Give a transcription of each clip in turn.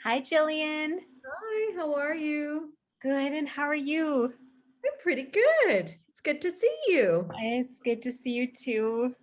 Hi, Gillian. Hi, how are you? Good, and how are you? I'm pretty good. It's good to see you. It's good to see you too.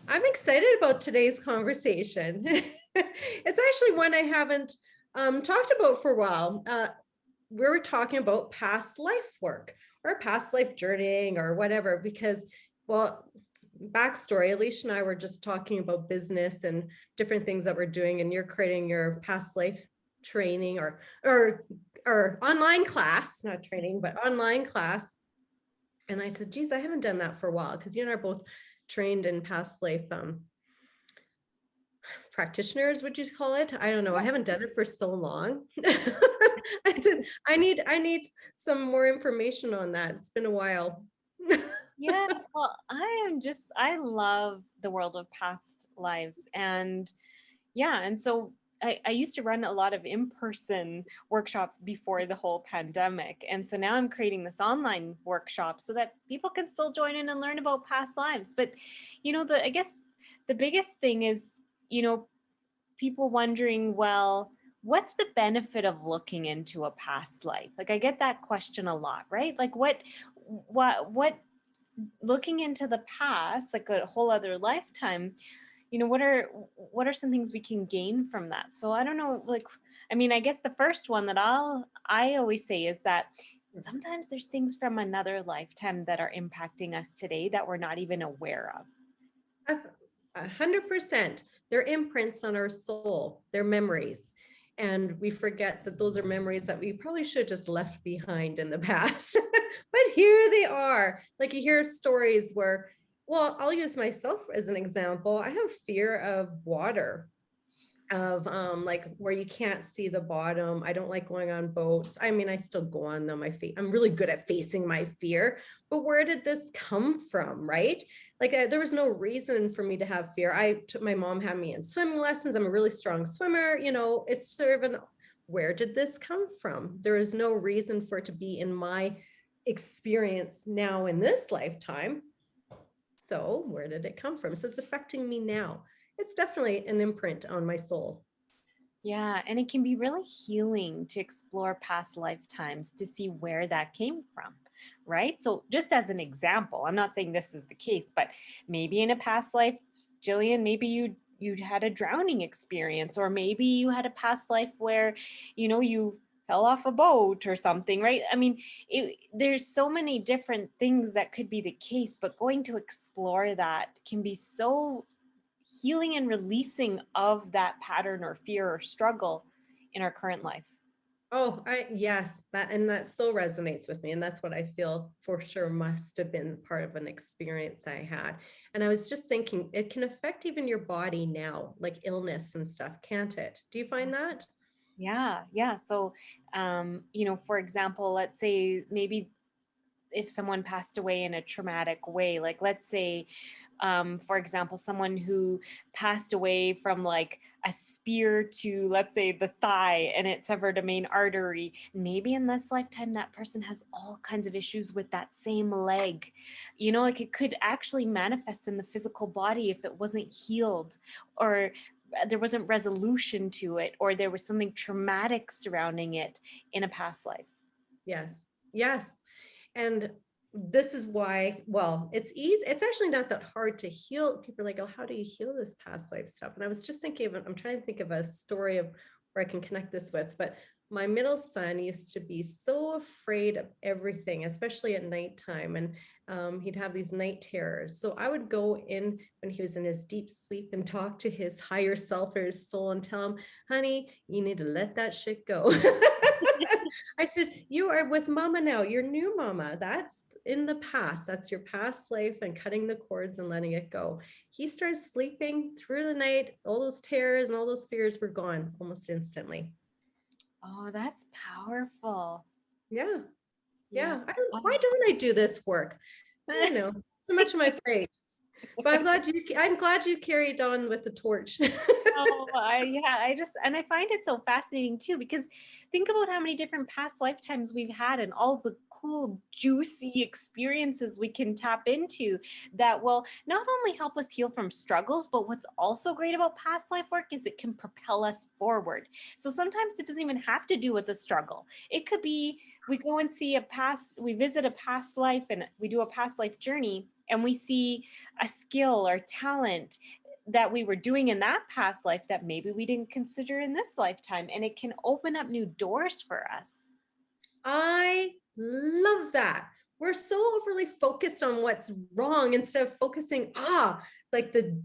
I'm excited about today's conversation. It's actually one I haven't talked about for a while. We were talking about past life work or past life journeying or whatever, because, well, backstory, Alishia and I were just talking about business and different things that we're doing, and you're creating your past life training or online class, not training, but online class. And I said, geez, I haven't done that for a while, because you and I are both trained in past life practitioners, would you call it? I don't know. I haven't done it for so long. I said, I need some more information on that. It's been a while. Yeah, well, I love the world of past lives. And yeah, and so I used to run a lot of in-person workshops before the whole pandemic. And so now I'm creating this online workshop so that people can still join in and learn about past lives. But, I guess the biggest thing is, you know, people wondering, well, what's the benefit of looking into a past life? Like I get that question a lot, right? Like what looking into the past, like a whole other lifetime, what are some things we can gain from that? So I don't know, like, I mean, I guess the first one that I always say is that sometimes there's things from another lifetime that are impacting us today that we're not even aware of. 100%. They're imprints on our soul, they're memories. And we forget that those are memories that we probably should have just left behind in the past. But here they are. Like you hear stories where, well, I'll use myself as an example. I have fear of water, of like where you can't see the bottom. I don't like going on boats. I mean, I still go on them. I'm really good at facing my fear, but where did this come from, right? Like there was no reason for me to have fear. My mom had me in swimming lessons. I'm a really strong swimmer. It's sort of where did this come from? There is no reason for it to be in my experience now in this lifetime. So where did it come from? So it's affecting me now. It's definitely an imprint on my soul. Yeah, and it can be really healing to explore past lifetimes to see where that came from, right? So, just as an example, I'm not saying this is the case, but maybe in a past life, Jillian, maybe you had a drowning experience, or maybe you had a past life where, you fell off a boat or something, right? I mean, there's so many different things that could be the case, but going to explore that can be so healing and releasing of that pattern or fear or struggle in our current life. Oh, yes, that so resonates with me. And that's what I feel for sure must have been part of an experience I had. And I was just thinking it can affect even your body now, like illness and stuff, can't it? Do you find that? Yeah, yeah. So, for example, let's say maybe if someone passed away in a traumatic way, like let's say, for example, someone who passed away from like a spear to, let's say, the thigh and it severed a main artery. Maybe in this lifetime, that person has all kinds of issues with that same leg. Like it could actually manifest in the physical body if it wasn't healed, or there wasn't resolution to it, or there was something traumatic surrounding it in a past life. Yes. Yes. And this is why, well, it's easy. It's actually not that hard to heal. People are like, oh, how do you heal this past life stuff? And I was just thinking of, I'm trying to think of a story of where I can connect this with, but my middle son used to be so afraid of everything, especially at nighttime. And he'd have these night terrors. So I would go in when he was in his deep sleep and talk to his higher self or his soul and tell him, honey, you need to let that shit go. I said, you are with mama now, your new mama. That's in the past. That's your past life, and cutting the cords and letting it go. He started sleeping through the night. All those terrors and all those fears were gone almost instantly. Oh, that's powerful. Yeah. Yeah. Yeah. Why don't I do this work? Oh. So much on my plate. But I'm glad you carried on with the torch. Oh, I find it so fascinating too, because think about how many different past lifetimes we've had and all the cool, juicy experiences we can tap into that will not only help us heal from struggles, but what's also great about past life work is it can propel us forward. So sometimes it doesn't even have to do with the struggle. It could be we go and we visit a past life and we do a past life journey and we see a skill or talent that we were doing in that past life that maybe we didn't consider in this lifetime. And it can open up new doors for us. I love that. We're so overly focused on what's wrong instead of focusing, like the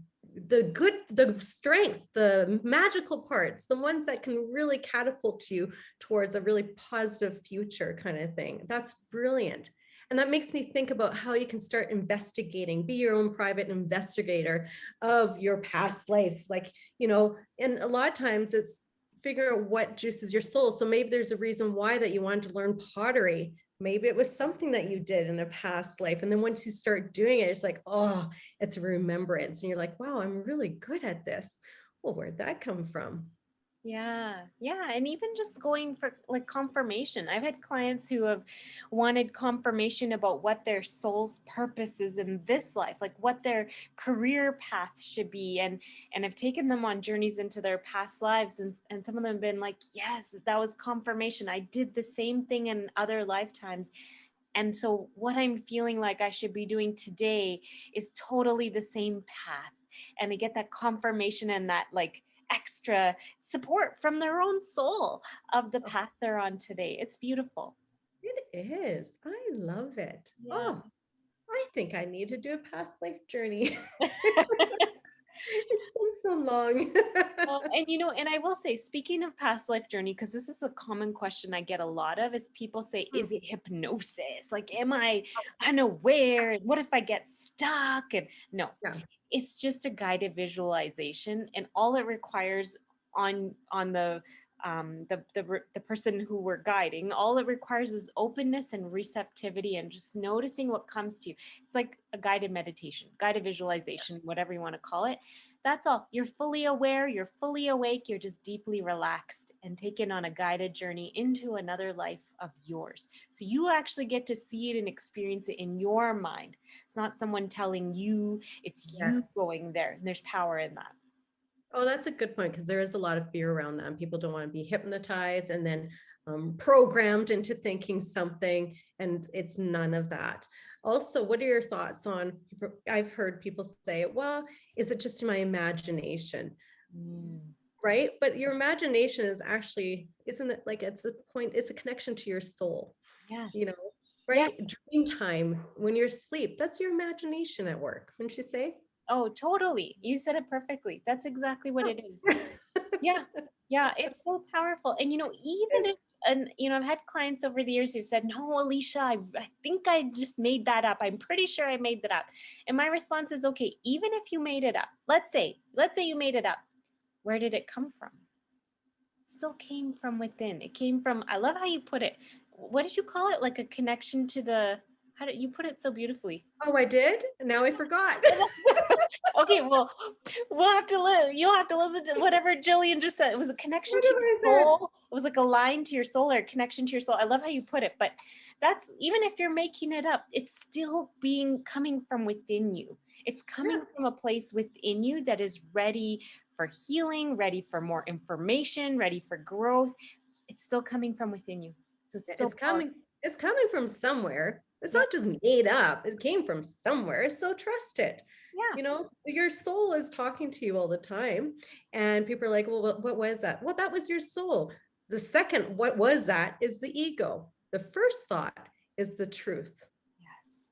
good, the strengths, the magical parts, the ones that can really catapult you towards a really positive future kind of thing. That's brilliant. And that makes me think about how you can start investigating, be your own private investigator of your past life. Like, and a lot of times it's figure out what juices your soul. So maybe there's a reason why that you wanted to learn pottery. Maybe it was something that you did in a past life. And then once you start doing it, it's like, oh, it's a remembrance. And you're like, wow, I'm really good at this. Well, where'd that come from? Yeah, yeah. And even just going for like confirmation. I've had clients who have wanted confirmation about what their soul's purpose is in this life, like what their career path should be. And I've taken them on journeys into their past lives. And some of them have been like, yes, that was confirmation. I did the same thing in other lifetimes. And so what I'm feeling like I should be doing today is totally the same path. And they get that confirmation and that like extra support from their own soul of the path they're on today. It's beautiful. It is. I love it. Yeah. Oh, I think I need to do a past life journey. It's been so long. Well, and I will say, speaking of past life journey, because this is a common question I get a lot of, is people say, is it hypnosis? Like, am I unaware? And what if I get stuck? And no, Yeah. it's just a guided visualization, and all it requires on the person who we're guiding, all it requires is openness and receptivity, and just noticing what comes to you. It's like a guided meditation, guided visualization, whatever you want to call it. That's all. You're fully aware, you're fully awake, you're just deeply relaxed and taken on a guided journey into another life of yours. So you actually get to see it and experience it in your mind. It's not someone telling you, it's Yeah. you going there. And there's power in that. Oh, that's a good point because there is a lot of fear around that. People don't want to be hypnotized and then programmed into thinking something, and it's none of that. Also, what are your thoughts on? I've heard people say, "Well, is it just my imagination?" Mm. Right? But your imagination is actually, isn't it like it's a point? It's a connection to your soul. Yes. You know, Yeah. right? Dream time when you're asleep. That's your imagination at work. Wouldn't you say? Oh, totally. You said it perfectly. That's exactly what it is. Yeah. Yeah. It's so powerful. And, even if, and, I've had clients over the years who said, no, Alishia, I think I just made that up. I'm pretty sure I made that up. And my response is, okay, even if you made it up, let's say you made it up. Where did it come from? It still came from within. It came from, I love how you put it. What did you call it? Like a connection to how did you put it so beautifully? Oh, I did? Now I forgot. Okay, well, you'll have to listen to whatever Gillian just said. It was a connection What to did your I say? soul. It was like a line to your soul or a connection to your soul. I love how you put it, but that's, even if you're making it up, it's still coming from within you. It's coming Yeah. from a place within you that is ready for healing, ready for more information, ready for growth. It's still coming from within you. So it's still It's powerful. coming from somewhere. It's Yeah. not just made up. It came from somewhere. So trust it. Yeah. Your soul is talking to you all the time. And people are like, well, what was that? Well, that was your soul. The second, what was that, is the ego. The first thought is the truth. Yes.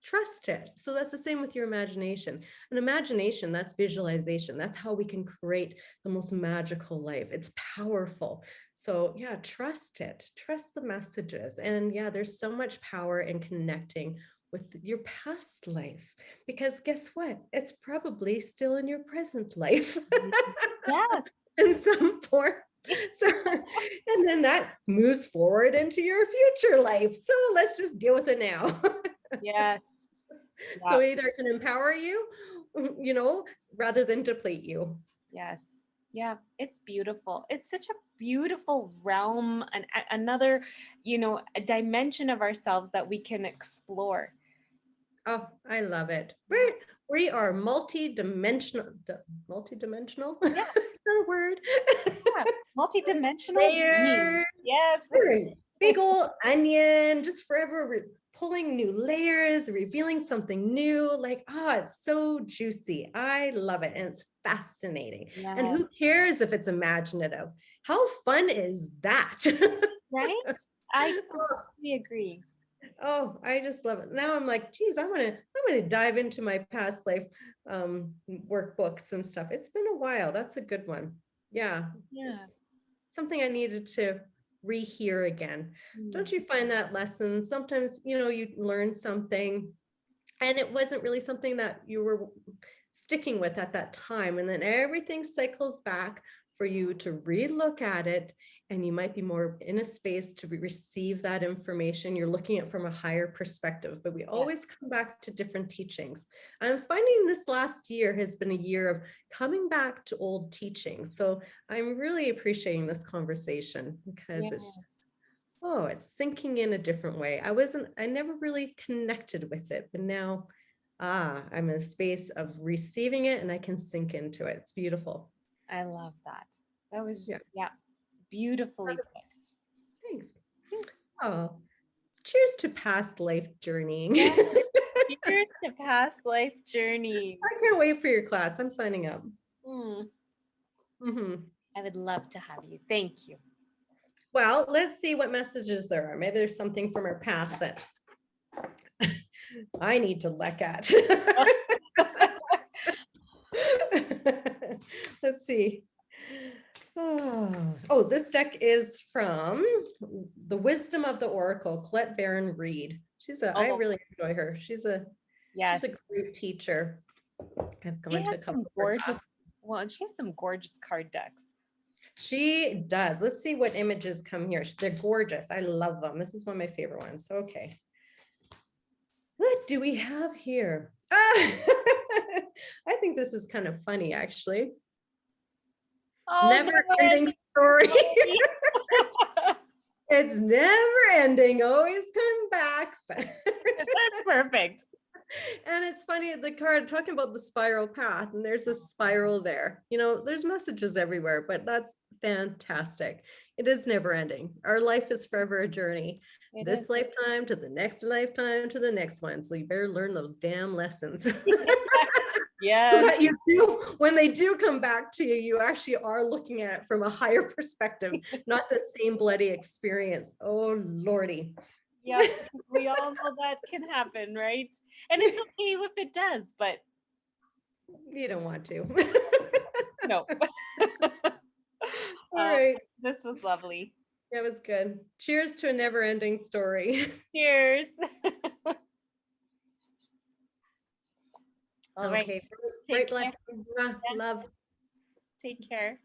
Trust it. So that's the same with your imagination. An imagination, that's visualization. That's how we can create the most magical life. It's powerful. So yeah, trust it. Trust the messages. And yeah, there's so much power in connecting with your past life, because guess what? It's probably still in your present life Yes. in some form. So, and then that moves forward into your future life. So let's just deal with it now. Yes. So Yeah. either it can empower you, you know, rather than deplete you. Yes. Yeah, it's beautiful. It's such a beautiful realm and another, a dimension of ourselves that we can explore. Oh, I love it. Yeah. We are multi-dimensional. Multi-dimensional? Is Yeah. that a word? Yeah. Multidimensional being. Layer. Yes. We're a big old onion, just forever pulling new layers, revealing something new. Like, it's so juicy. I love it. And it's fascinating. And Yeah. who cares if it's imaginative? How fun is that? Right? I completely agree. Oh, I just love it. Now I'm like, geez, I want to dive into my past life workbooks and stuff. It's been a while. That's a good one. Yeah, Yeah. it's something I needed to rehear again. Mm. Don't you find that lessons sometimes, you learn something and it wasn't really something that you were sticking with at that time, and then everything cycles back for you to relook at it, and you might be more in a space to receive that information. You're looking at it from a higher perspective, but we Yeah. always come back to different teachings. I'm finding this last year has been a year of coming back to old teachings, so I'm really appreciating this conversation because Yeah. it's sinking in a different way. I never really connected with it, but now, I'm in a space of receiving it and I can sink into it. It's beautiful. I love that. That was, Yeah. yeah, beautifully put. Thanks. Oh, cheers to past life journeying. Yeah. I Here's the past life journey. can't wait for your class. I'm signing up. Mm, Mhm. I would love to have you. Thank you. Well, let's see what messages there are. Maybe there's something from our past that I need to look at. Let's see. Oh, this deck is from The Wisdom of the Oracle, Colette Baron Reed. I Oh, really enjoy her. She's a yes. great teacher. I've She gone to has a couple some of her gorgeous, classes. well, she has some gorgeous card decks. She does. Let's see what images come here. They're gorgeous. I love them. This is one of my favorite ones. Okay. What do we have here? I think this is kind of funny, actually. Oh, Never never ending ending story. story. It's never ending, always come back. That's perfect. And it's funny, the card talking about the spiral path, and there's a spiral there. There's messages everywhere, but that's fantastic. It is never ending. Our life is forever a journey. It is. This lifetime to the next lifetime to the next one. So you better learn those damn lessons. So Yes. that you do, when they do come back to you, you actually are looking at it from a higher perspective, not the same bloody experience. Oh, Lordy. Yep. We all know that can happen, right? And it's okay if it does, but You don't want to. no. All right. This was lovely. That was good. Cheers to a never ending story. Cheers. All right. Okay. Take Bright care. blessings. Love. Take care.